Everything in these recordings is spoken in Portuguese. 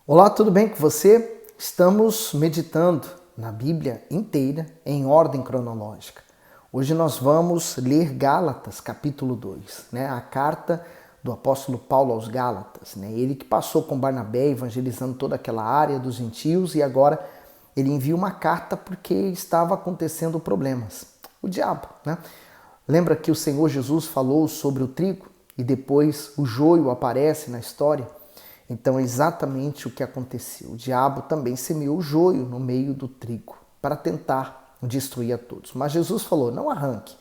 Olá, tudo bem com você? Estamos meditando na Bíblia inteira em ordem cronológica. Hoje nós vamos ler Gálatas, capítulo 2, a carta do apóstolo Paulo aos Gálatas. Ele que passou com Barnabé evangelizando toda aquela área dos gentios e agora ele envia uma carta porque estava acontecendo problemas. O diabo, Lembra que o Senhor Jesus falou sobre o trigo e depois o joio aparece na história? Então é exatamente o que aconteceu. O diabo também semeou o joio no meio do trigo para tentar destruir a todos. Mas Jesus falou, não arranque,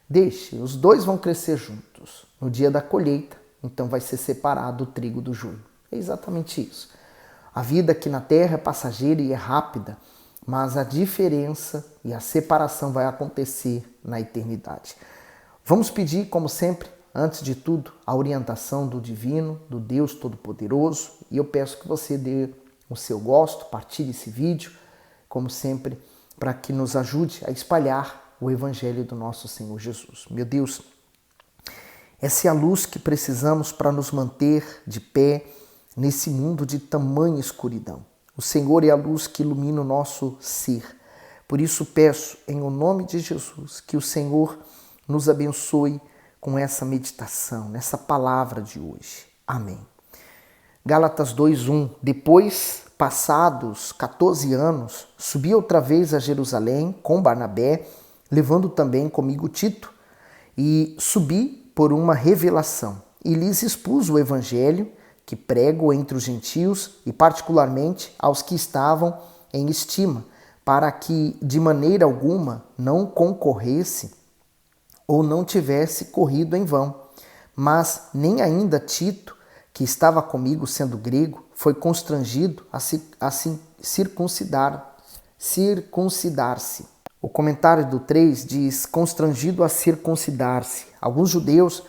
deixe, os dois vão crescer juntos. No dia da colheita, então vai ser separado o trigo do joio. É exatamente isso. A vida aqui na terra é passageira e é rápida, mas a diferença e a separação vai acontecer na eternidade. Vamos pedir, como sempre, antes de tudo, a orientação do Divino, do Deus Todo-Poderoso. E eu peço que você dê o seu gosto, partilhe esse vídeo, como sempre, para que nos ajude a espalhar o Evangelho do nosso Senhor Jesus. Meu Deus, essa é a luz que precisamos para nos manter de pé nesse mundo de tamanha escuridão. O Senhor é a luz que ilumina o nosso ser. Por isso peço, em o nome de Jesus, que o Senhor nos abençoe com essa meditação, nessa palavra de hoje. Amém. Gálatas 2:1. Depois, passados 14 anos, subi outra vez a Jerusalém com Barnabé, levando também comigo Tito, e subi por uma revelação, e lhes expus o evangelho que prego entre os gentios e particularmente aos que estavam em estima, para que de maneira alguma não concorresse ou não tivesse corrido em vão. Mas nem ainda Tito, que estava comigo sendo grego, foi constrangido a circuncidar-se. O comentário do 3 diz constrangido a circuncidar-se. Alguns judeus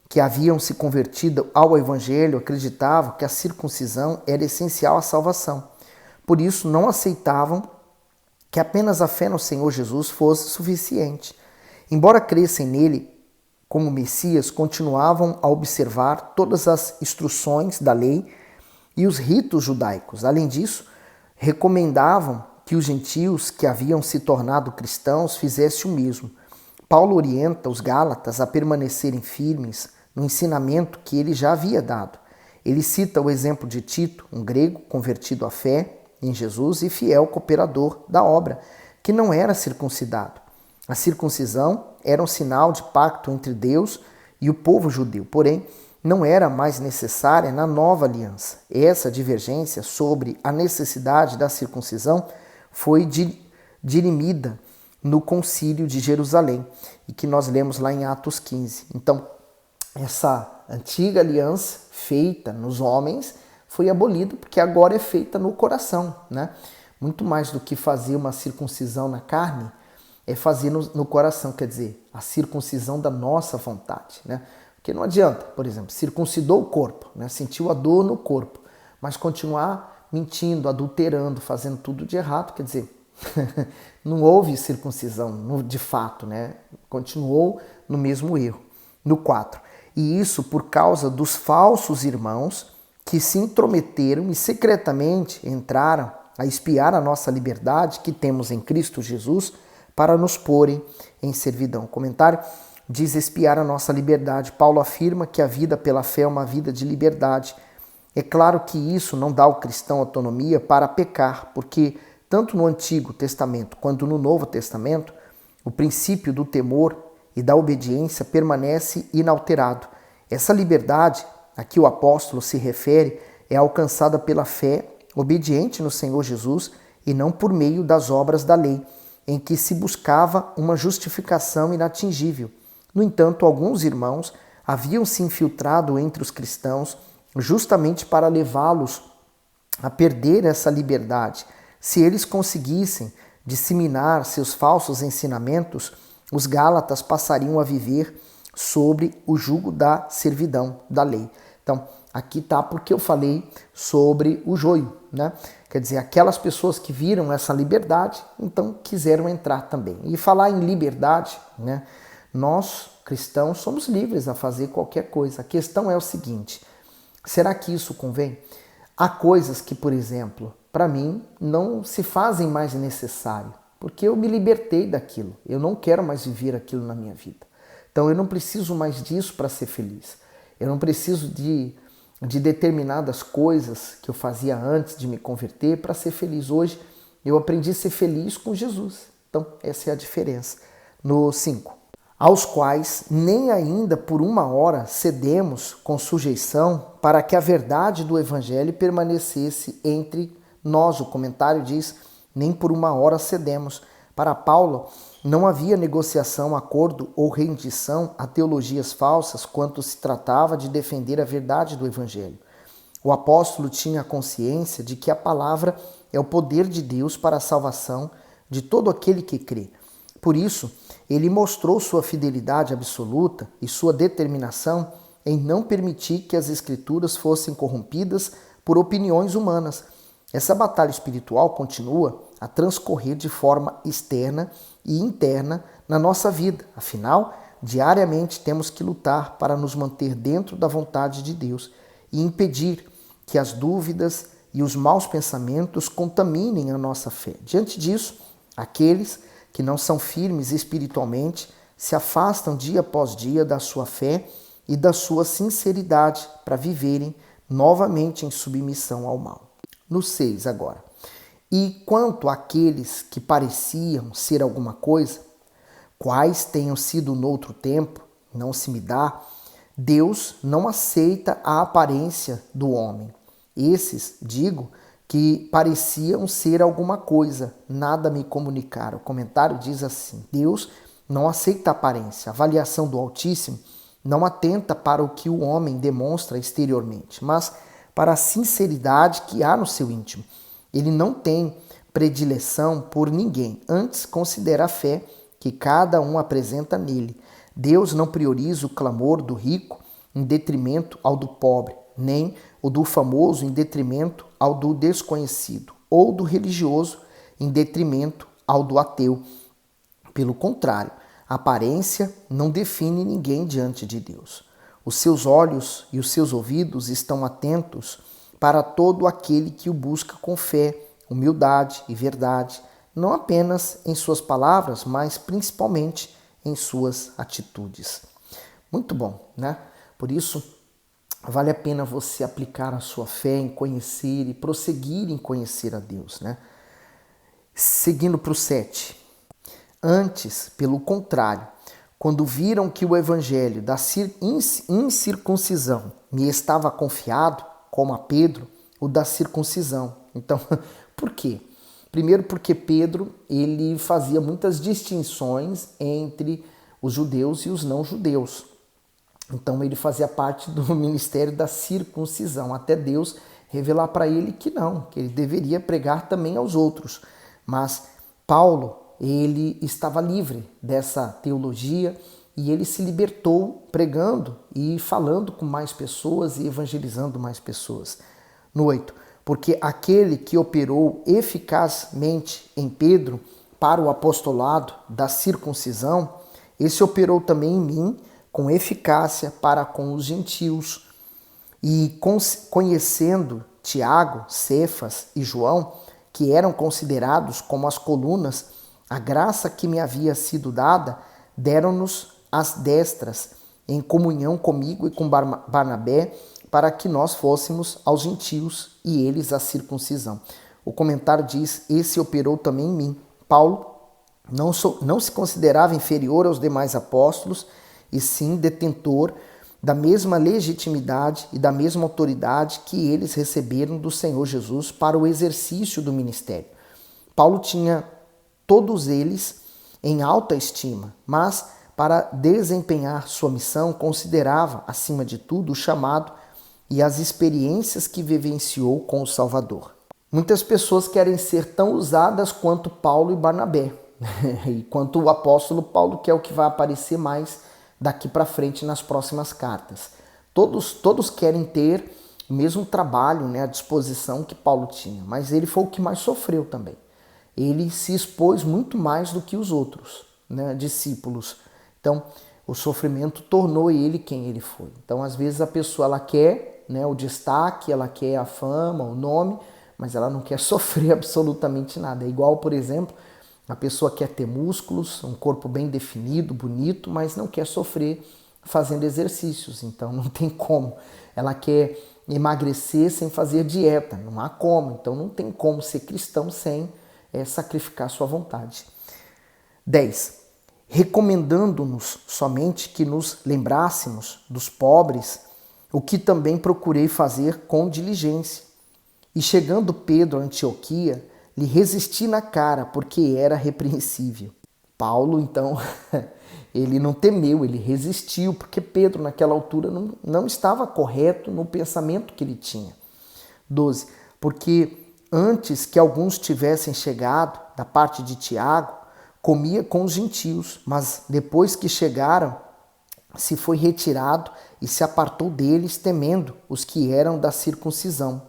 que haviam se convertido ao evangelho acreditavam que a circuncisão era essencial à salvação. Por isso não aceitavam que apenas a fé no Senhor Jesus fosse suficiente. Embora crescem nele como Messias, continuavam a observar todas as instruções da lei e os ritos judaicos. Além disso, recomendavam que os gentios que haviam se tornado cristãos fizessem o mesmo. Paulo orienta os Gálatas a permanecerem firmes no ensinamento que ele já havia dado. Ele cita o exemplo de Tito, um grego convertido à fé em Jesus e fiel cooperador da obra, que não era circuncidado. A circuncisão era um sinal de pacto entre Deus e o povo judeu, porém, não era mais necessária na nova aliança. Essa divergência sobre a necessidade da circuncisão foi dirimida no concílio de Jerusalém, e que nós lemos lá em Atos 15. Então, essa antiga aliança feita nos homens foi abolida, porque agora é feita no coração, Muito mais do que fazer uma circuncisão na carne, é fazer no coração, quer dizer, a circuncisão da nossa vontade, Porque não adianta, por exemplo, circuncidou o corpo, sentiu a dor no corpo, mas continuar mentindo, adulterando, fazendo tudo de errado, quer dizer, não houve circuncisão de fato, Continuou no mesmo erro. No 4. E isso por causa dos falsos irmãos que se intrometeram e secretamente entraram a espiar a nossa liberdade que temos em Cristo Jesus, para nos porem em servidão. O comentário diz espiar a nossa liberdade. Paulo afirma que a vida pela fé é uma vida de liberdade. É claro que isso não dá ao cristão autonomia para pecar, porque tanto no Antigo Testamento quanto no Novo Testamento, o princípio do temor e da obediência permanece inalterado. Essa liberdade a que o apóstolo se refere é alcançada pela fé obediente no Senhor Jesus e não por meio das obras da lei, em que se buscava uma justificação inatingível. No entanto, alguns irmãos haviam se infiltrado entre os cristãos justamente para levá-los a perder essa liberdade. Se eles conseguissem disseminar seus falsos ensinamentos, os Gálatas passariam a viver sobre o jugo da servidão da lei. Então, aqui está porque eu falei sobre o joio, Quer dizer, aquelas pessoas que viram essa liberdade, então quiseram entrar também. E falar em liberdade, nós cristãos somos livres a fazer qualquer coisa. A questão é o seguinte, será que isso convém? Há coisas que, por exemplo, para mim não se fazem mais necessário, porque eu me libertei daquilo. Eu não quero mais viver aquilo na minha vida. Então eu não preciso mais disso para ser feliz. Eu não preciso de determinadas coisas que eu fazia antes de me converter para ser feliz. Hoje eu aprendi a ser feliz com Jesus. Então essa é a diferença. No 5. Aos quais nem ainda por uma hora cedemos com sujeição para que a verdade do Evangelho permanecesse entre nós. O comentário diz, nem por uma hora cedemos. Para Paulo, não havia negociação, acordo ou rendição a teologias falsas quanto se tratava de defender a verdade do Evangelho. O apóstolo tinha a consciência de que a palavra é o poder de Deus para a salvação de todo aquele que crê. Por isso, ele mostrou sua fidelidade absoluta e sua determinação em não permitir que as Escrituras fossem corrompidas por opiniões humanas. Essa batalha espiritual continua a transcorrer de forma externa e interna na nossa vida. Afinal, diariamente temos que lutar para nos manter dentro da vontade de Deus e impedir que as dúvidas e os maus pensamentos contaminem a nossa fé. Diante disso, aqueles que não são firmes espiritualmente se afastam dia após dia da sua fé e da sua sinceridade para viverem novamente em submissão ao mal. No 6 agora. E quanto àqueles que pareciam ser alguma coisa, quais tenham sido noutro tempo, não se me dá, Deus não aceita a aparência do homem. Esses, digo, que pareciam ser alguma coisa, nada me comunicaram. O comentário diz assim, Deus não aceita a aparência. A avaliação do Altíssimo não atenta para o que o homem demonstra exteriormente, mas para a sinceridade que há no seu íntimo. Ele não tem predileção por ninguém, antes considera a fé que cada um apresenta nele. Deus não prioriza o clamor do rico em detrimento ao do pobre, nem o do famoso em detrimento ao do desconhecido, ou do religioso em detrimento ao do ateu. Pelo contrário, a aparência não define ninguém diante de Deus. Os seus olhos e os seus ouvidos estão atentos para todo aquele que o busca com fé, humildade e verdade, não apenas em suas palavras, mas principalmente em suas atitudes. Muito bom, né? Por isso, vale a pena você aplicar a sua fé em conhecer e prosseguir em conhecer a Deus, né? Seguindo para o 7. Antes, pelo contrário, quando viram que o evangelho da incircuncisão me estava confiado, como a Pedro, o da circuncisão. Então, por quê? Primeiro porque Pedro, ele fazia muitas distinções entre os judeus e os não judeus. Então ele fazia parte do ministério da circuncisão, até Deus revelar para ele que não, que ele deveria pregar também aos outros. Mas Paulo, ele estava livre dessa teologia e ele se libertou pregando e falando com mais pessoas e evangelizando mais pessoas. No 8, porque aquele que operou eficazmente em Pedro para o apostolado da circuncisão, esse operou também em mim com eficácia para com os gentios. E conhecendo Tiago, Cefas e João, que eram considerados como as colunas, a graça que me havia sido dada, deram-nos as destras, em comunhão comigo e com Barnabé, para que nós fôssemos aos gentios e eles à circuncisão. O comentário diz, esse operou também em mim. Paulo não se considerava inferior aos demais apóstolos, e sim detentor da mesma legitimidade e da mesma autoridade que eles receberam do Senhor Jesus para o exercício do ministério. Paulo tinha todos eles em alta estima, mas para desempenhar sua missão considerava, acima de tudo, o chamado e as experiências que vivenciou com o Salvador. Muitas pessoas querem ser tão usadas quanto Paulo e Barnabé, e quanto o apóstolo Paulo, que é o que vai aparecer mais daqui para frente nas próximas cartas. Todos querem ter o mesmo trabalho, né, à disposição que Paulo tinha, mas ele foi o que mais sofreu também. Ele se expôs muito mais do que os outros, né, discípulos. Então, o sofrimento tornou ele quem ele foi. Então, às vezes a pessoa ela quer né, o destaque, ela quer a fama, o nome, mas ela não quer sofrer absolutamente nada. É igual, por exemplo, a pessoa quer ter músculos, um corpo bem definido, bonito, mas não quer sofrer fazendo exercícios, então não tem como. Ela quer emagrecer sem fazer dieta, não há como, então não tem como ser cristão sem sacrificar sua vontade. 10. Recomendando-nos somente que nos lembrássemos dos pobres, o que também procurei fazer com diligência. E chegando Pedro a Antioquia, lhe resisti na cara, porque era repreensível. Paulo, então, ele não temeu, ele resistiu, porque Pedro, naquela altura, não estava correto no pensamento que ele tinha. 12. Porque antes que alguns tivessem chegado, da parte de Tiago, comia com os gentios, mas depois que chegaram, se foi retirado e se apartou deles, temendo os que eram da circuncisão.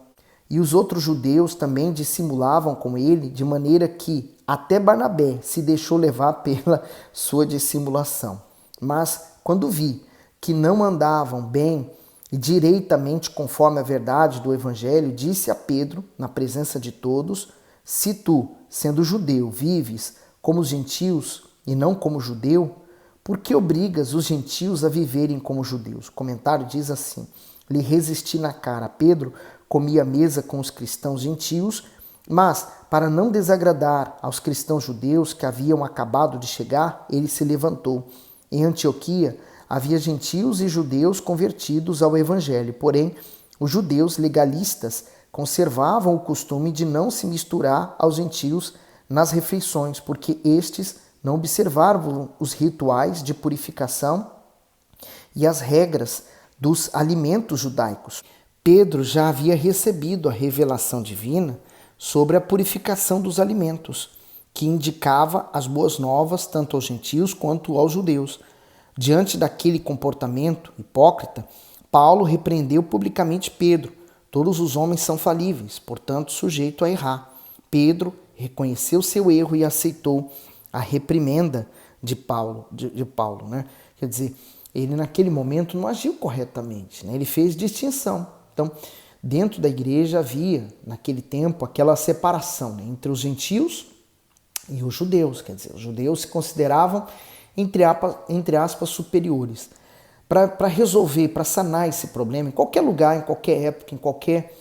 E os outros judeus também dissimulavam com ele, de maneira que até Barnabé se deixou levar pela sua dissimulação. Mas quando vi que não andavam bem e direitamente conforme a verdade do evangelho, disse a Pedro, na presença de todos: se tu, sendo judeu, vives como os gentios e não como judeu, por que obrigas os gentios a viverem como judeus? O comentário diz assim: lhe resisti na cara. Pedro comia à mesa com os cristãos gentios, mas, para não desagradar aos cristãos judeus que haviam acabado de chegar, ele se levantou. Em Antioquia havia gentios e judeus convertidos ao evangelho, porém, os judeus legalistas conservavam o costume de não se misturar aos gentios nas refeições, porque estes não observavam os rituais de purificação e as regras dos alimentos judaicos. Pedro já havia recebido a revelação divina sobre a purificação dos alimentos, que indicava as boas novas tanto aos gentios quanto aos judeus. Diante daquele comportamento hipócrita, Paulo repreendeu publicamente Pedro. Todos os homens são falíveis, portanto sujeitos a errar. Pedro reconheceu seu erro e aceitou a reprimenda de Paulo, né? Quer dizer, ele naquele momento não agiu corretamente, né? Ele fez distinção. Então, dentro da igreja havia, naquele tempo, aquela separação, né, entre os gentios e os judeus. Quer dizer, os judeus se consideravam, entre aspas, superiores. Para resolver, para sanar esse problema, em qualquer lugar, em qualquer época, em qualquer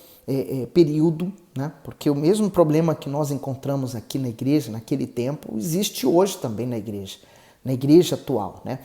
período, né, porque o mesmo problema que nós encontramos aqui na igreja, naquele tempo, existe hoje também na igreja atual, né?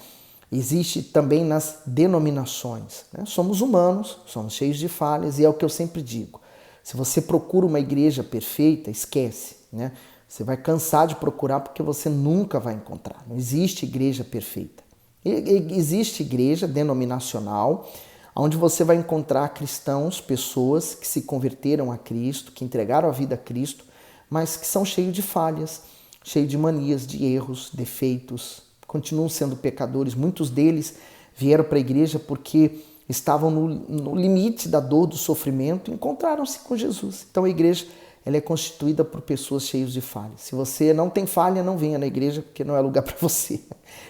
Existe também nas denominações, né? Somos humanos, somos cheios de falhas e é o que eu sempre digo. Se você procura uma igreja perfeita, esquece, né? Você vai cansar de procurar porque você nunca vai encontrar. Não existe igreja perfeita. Existe igreja denominacional, onde você vai encontrar cristãos, pessoas que se converteram a Cristo, que entregaram a vida a Cristo, mas que são cheios de falhas, cheios de manias, de erros, defeitos, continuam sendo pecadores. Muitos deles vieram para a igreja porque estavam no limite da dor, do sofrimento, e encontraram-se com Jesus. Então a igreja ela é constituída por pessoas cheias de falhas. Se você não tem falha, não venha na igreja, porque não é lugar para você.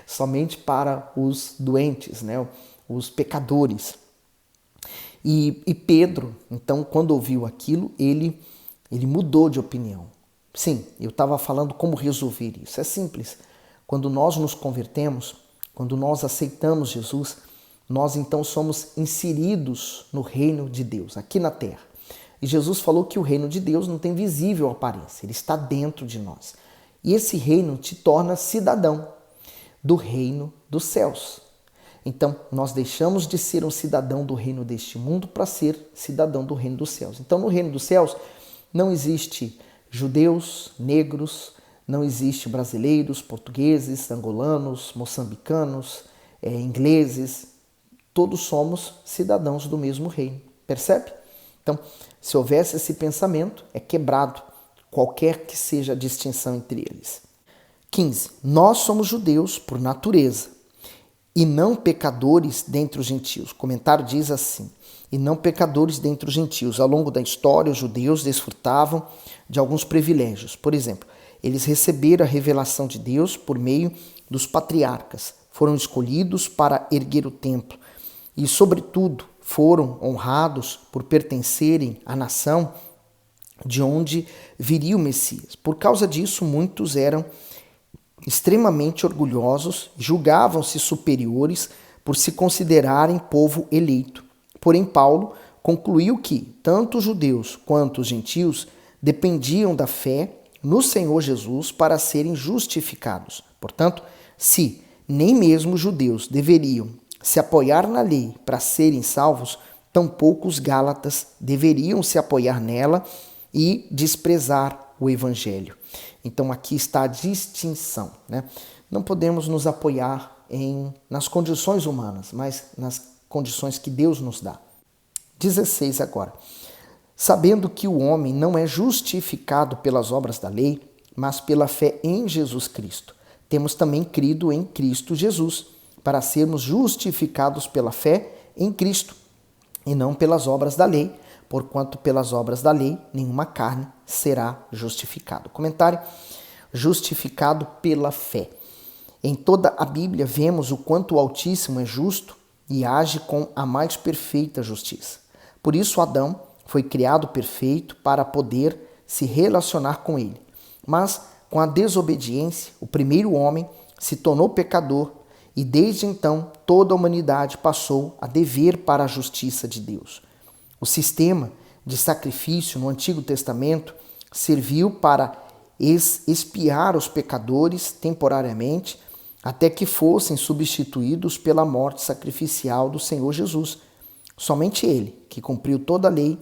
Somente para os doentes, né? Os pecadores. E Pedro, então, quando ouviu aquilo, ele mudou de opinião. Sim, eu estava falando como resolver isso. É simples. Quando nós nos convertemos, quando nós aceitamos Jesus, nós então somos inseridos no reino de Deus, aqui na terra. E Jesus falou que o reino de Deus não tem visível aparência, ele está dentro de nós. E esse reino te torna cidadão do reino dos céus. Então, nós deixamos de ser um cidadão do reino deste mundo para ser cidadão do reino dos céus. Então, no reino dos céus não existe judeus, negros, não existe brasileiros, portugueses, angolanos, moçambicanos, ingleses. Todos somos cidadãos do mesmo reino. Percebe? Então, se houvesse esse pensamento, é quebrado qualquer que seja a distinção entre eles. 15. Nós somos judeus por natureza e não pecadores dentre os gentios. O comentário diz assim: e não pecadores dentre os gentios. Ao longo da história, os judeus desfrutavam de alguns privilégios. Por exemplo, eles receberam a revelação de Deus por meio dos patriarcas. Foram escolhidos para erguer o templo e, sobretudo, foram honrados por pertencerem à nação de onde viria o Messias. Por causa disso, muitos eram extremamente orgulhosos, julgavam-se superiores por se considerarem povo eleito. Porém, Paulo concluiu que tanto os judeus quanto os gentios dependiam da fé no Senhor Jesus para serem justificados. Portanto, se nem mesmo os judeus deveriam se apoiar na lei para serem salvos, tampouco os gálatas deveriam se apoiar nela e desprezar o evangelho. Então aqui está a distinção, né? Não podemos nos apoiar nas condições humanas, mas nas condições que Deus nos dá. 16 agora. Sabendo que o homem não é justificado pelas obras da lei, mas pela fé em Jesus Cristo. Temos também crido em Cristo Jesus, para sermos justificados pela fé em Cristo, e não pelas obras da lei, porquanto pelas obras da lei nenhuma carne será justificada. Comentário: justificado pela fé. Em toda a Bíblia vemos o quanto o Altíssimo é justo e age com a mais perfeita justiça. Por isso Adão foi criado perfeito para poder se relacionar com ele. Mas com a desobediência, o primeiro homem se tornou pecador e desde então toda a humanidade passou a dever para a justiça de Deus. O sistema de sacrifício no Antigo Testamento serviu para expiar os pecadores temporariamente até que fossem substituídos pela morte sacrificial do Senhor Jesus. Somente Ele, que cumpriu toda a lei,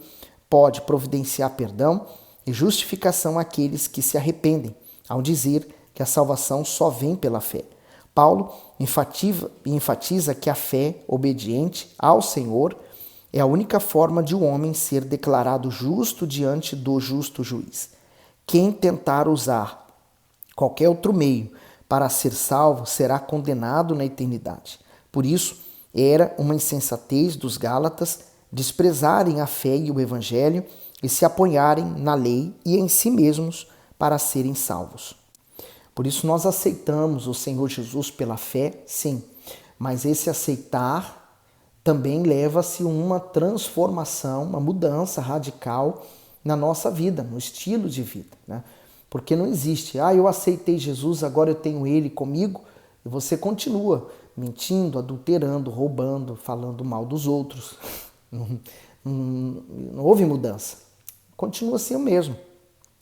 pode providenciar perdão e justificação àqueles que se arrependem, ao dizer que a salvação só vem pela fé. Paulo enfatiza que a fé obediente ao Senhor é a única forma de um homem ser declarado justo diante do justo juiz. Quem tentar usar qualquer outro meio para ser salvo será condenado na eternidade. Por isso, era uma insensatez dos Gálatas desprezarem a fé e o Evangelho e se apoiarem na lei e em si mesmos para serem salvos. Por isso nós aceitamos o Senhor Jesus pela fé, sim, mas esse aceitar também leva-se uma transformação, uma mudança radical na nossa vida, no estilo de vida, né? Porque não existe, eu aceitei Jesus, agora eu tenho Ele comigo, e você continua mentindo, adulterando, roubando, falando mal dos outros. Não houve mudança. Continua assim o mesmo.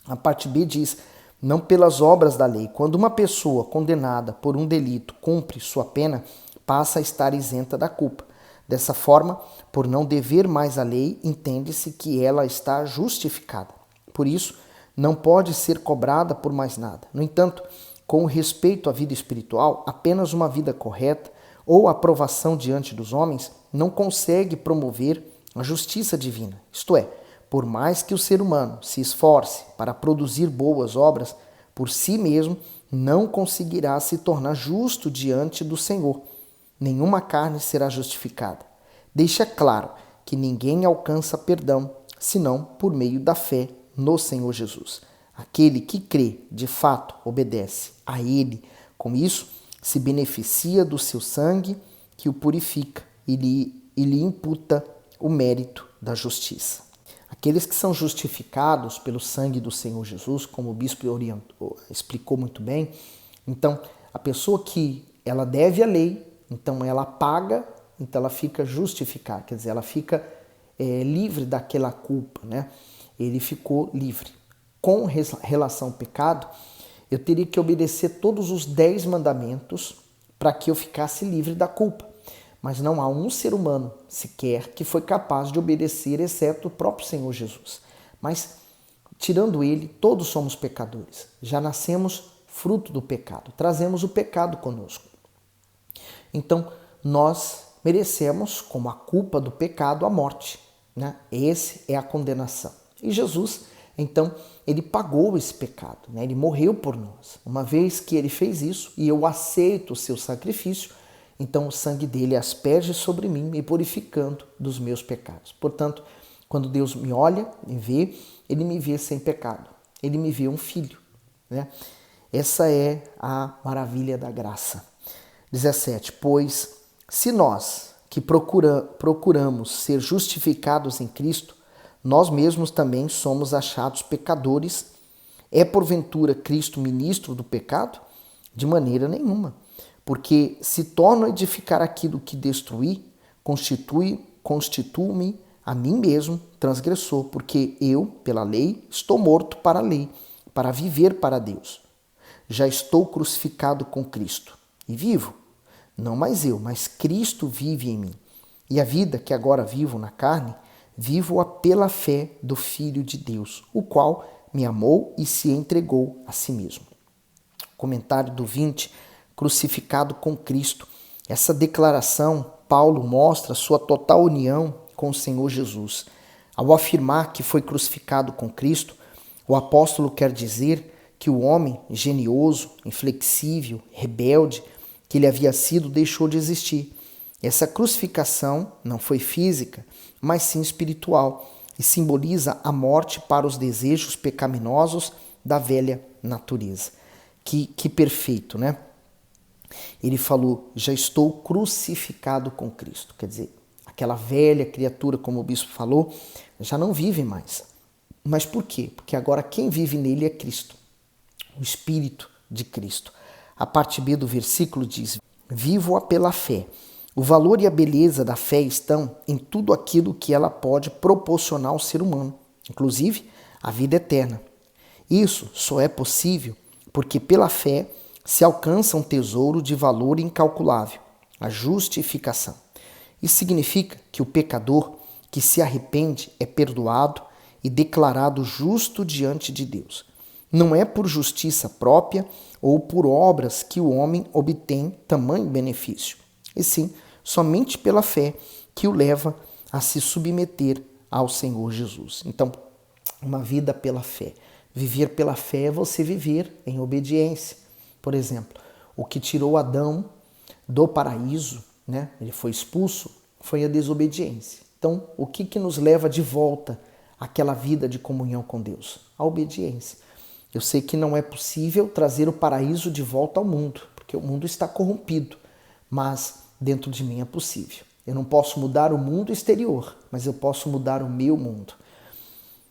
A parte B diz: não pelas obras da lei. Quando uma pessoa condenada por um delito cumpre sua pena, passa a estar isenta da culpa. Dessa forma, por não dever mais a lei, entende-se que ela está justificada. Por isso, não pode ser cobrada por mais nada. No entanto, com respeito à vida espiritual, apenas uma vida correta ou aprovação diante dos homens não consegue promover a justiça divina. Isto é, por mais que o ser humano se esforce para produzir boas obras, por si mesmo não conseguirá se tornar justo diante do Senhor. Nenhuma carne será justificada. Deixa claro que ninguém alcança perdão, senão por meio da fé no Senhor Jesus. Aquele que crê, de fato, obedece a Ele. Com isso, se beneficia do seu sangue que o purifica e lhe imputa o mérito da justiça. Aqueles que são justificados pelo sangue do Senhor Jesus, como o bispo explicou muito bem, então a pessoa que ela deve a lei, então ela paga, então ela fica justificada, quer dizer, ela fica livre daquela culpa, né? Ele ficou livre. Com relação ao pecado, eu teria que obedecer todos os 10 mandamentos para que eu ficasse livre da culpa. Mas não há um ser humano sequer que foi capaz de obedecer, exceto o próprio Senhor Jesus. Mas, tirando ele, todos somos pecadores. Já nascemos fruto do pecado, trazemos o pecado conosco. Então, nós merecemos, como a culpa do pecado, a morte, né? Essa é a condenação. E Jesus, então, ele pagou esse pecado, né? Ele morreu por nós. Uma vez que ele fez isso e eu aceito o seu sacrifício, então o sangue dele asperge sobre mim, me purificando dos meus pecados. Portanto, quando Deus me olha, me vê, ele me vê sem pecado. Ele me vê um filho, né? Essa é a maravilha da graça. 17. Pois se nós, que procuramos ser justificados em Cristo, nós mesmos também somos achados pecadores. É porventura Cristo ministro do pecado? De maneira nenhuma, porque se torno a edificar aquilo que destruí, constituo-me a mim mesmo transgressor, porque eu, pela lei, estou morto para a lei, para viver para Deus. Já estou crucificado com Cristo e vivo. Não mais eu, mas Cristo vive em mim. E a vida que agora vivo na carne, vivo-a pela fé do Filho de Deus, o qual me amou e se entregou a si mesmo. Comentário do 20, crucificado com Cristo. Essa declaração, Paulo mostra sua total união com o Senhor Jesus. Ao afirmar que foi crucificado com Cristo, o apóstolo quer dizer que o homem genioso, inflexível, rebelde, que ele havia sido, deixou de existir. Essa crucificação não foi física, mas sim espiritual, e simboliza a morte para os desejos pecaminosos da velha natureza. Que perfeito, né? Ele falou, já estou crucificado com Cristo. Quer dizer, aquela velha criatura, como o bispo falou, já não vive mais. Mas por quê? Porque agora quem vive nele é Cristo, o Espírito de Cristo. A parte B do versículo diz, vivo-a pela fé. O valor e a beleza da fé estão em tudo aquilo que ela pode proporcionar ao ser humano, inclusive a vida eterna. Isso só é possível porque pela fé se alcança um tesouro de valor incalculável, a justificação. Isso significa que o pecador que se arrepende é perdoado e declarado justo diante de Deus. Não é por justiça própria ou por obras que o homem obtém tamanho benefício, e sim somente pela fé que o leva a se submeter ao Senhor Jesus. Então, uma vida pela fé. Viver pela fé é você viver em obediência. Por exemplo, o que tirou Adão do paraíso, né? Ele foi expulso, foi a desobediência. Então, o que nos leva de volta àquela vida de comunhão com Deus? A obediência. Eu sei que não é possível trazer o paraíso de volta ao mundo, porque o mundo está corrompido, mas dentro de mim é possível. Eu não posso mudar o mundo exterior, mas eu posso mudar o meu mundo.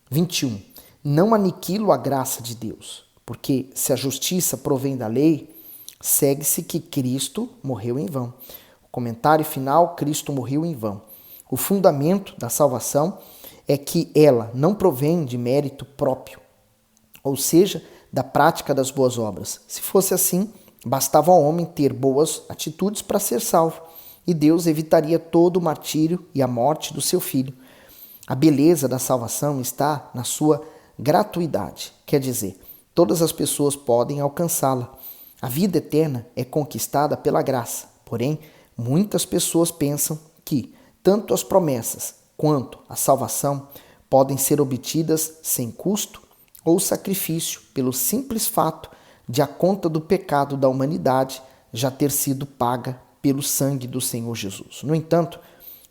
21. Não aniquilo a graça de Deus, porque se a justiça provém da lei, segue-se que Cristo morreu em vão. O comentário final, Cristo morreu em vão. O fundamento da salvação é que ela não provém de mérito próprio, ou seja, da prática das boas obras. Se fosse assim, bastava ao homem ter boas atitudes para ser salvo, e Deus evitaria todo o martírio e a morte do seu filho. A beleza da salvação está na sua gratuidade, quer dizer, todas as pessoas podem alcançá-la. A vida eterna é conquistada pela graça, porém, muitas pessoas pensam que tanto as promessas quanto a salvação podem ser obtidas sem custo ou sacrifício pelo simples fato de a conta do pecado da humanidade já ter sido paga pelo sangue do Senhor Jesus. No entanto,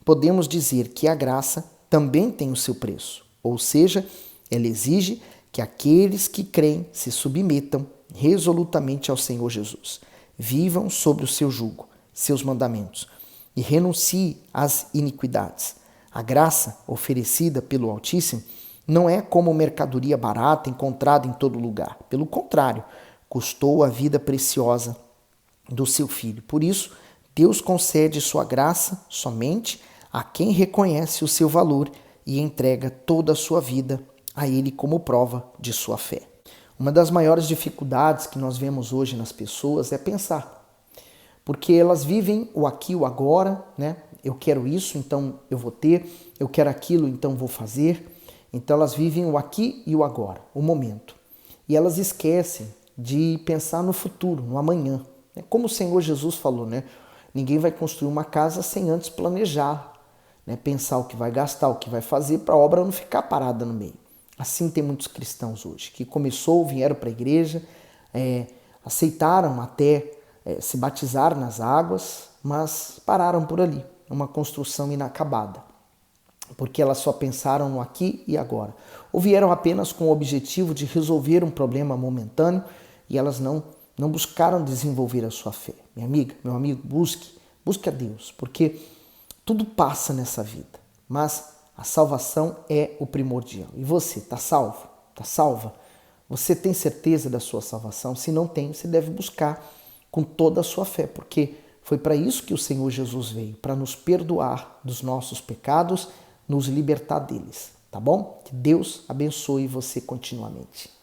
podemos dizer que a graça também tem o seu preço, ou seja, ela exige que aqueles que creem se submetam resolutamente ao Senhor Jesus, vivam sobre o seu jugo, seus mandamentos, e renunciem às iniquidades. A graça oferecida pelo Altíssimo não é como mercadoria barata encontrada em todo lugar. Pelo contrário, custou a vida preciosa do seu Filho. Por isso, Deus concede sua graça somente a quem reconhece o seu valor e entrega toda a sua vida a Ele como prova de sua fé. Uma das maiores dificuldades que nós vemos hoje nas pessoas é pensar, porque elas vivem o aqui e o agora, né? Eu quero isso, então eu vou ter, eu quero aquilo, então vou fazer. Então elas vivem o aqui e o agora, o momento. E elas esquecem de pensar no futuro, no amanhã. Como o Senhor Jesus falou, né? Ninguém vai construir uma casa sem antes planejar, né? Pensar o que vai gastar, o que vai fazer para a obra não ficar parada no meio. Assim tem muitos cristãos hoje, que vieram para a igreja, aceitaram até se batizar nas águas, mas pararam por ali, uma construção inacabada, porque elas só pensaram no aqui e agora. Ou vieram apenas com o objetivo de resolver um problema momentâneo e elas não buscaram desenvolver a sua fé. Minha amiga, meu amigo, busque a Deus, porque Tudo passa nessa vida, mas a salvação é o primordial. E você, está salvo? Está salva? Você tem certeza da sua salvação? Se não tem, você deve buscar com toda a sua fé, porque foi para isso que o Senhor Jesus veio, para nos perdoar dos nossos pecados, nos libertar deles, tá bom? Que Deus abençoe você continuamente.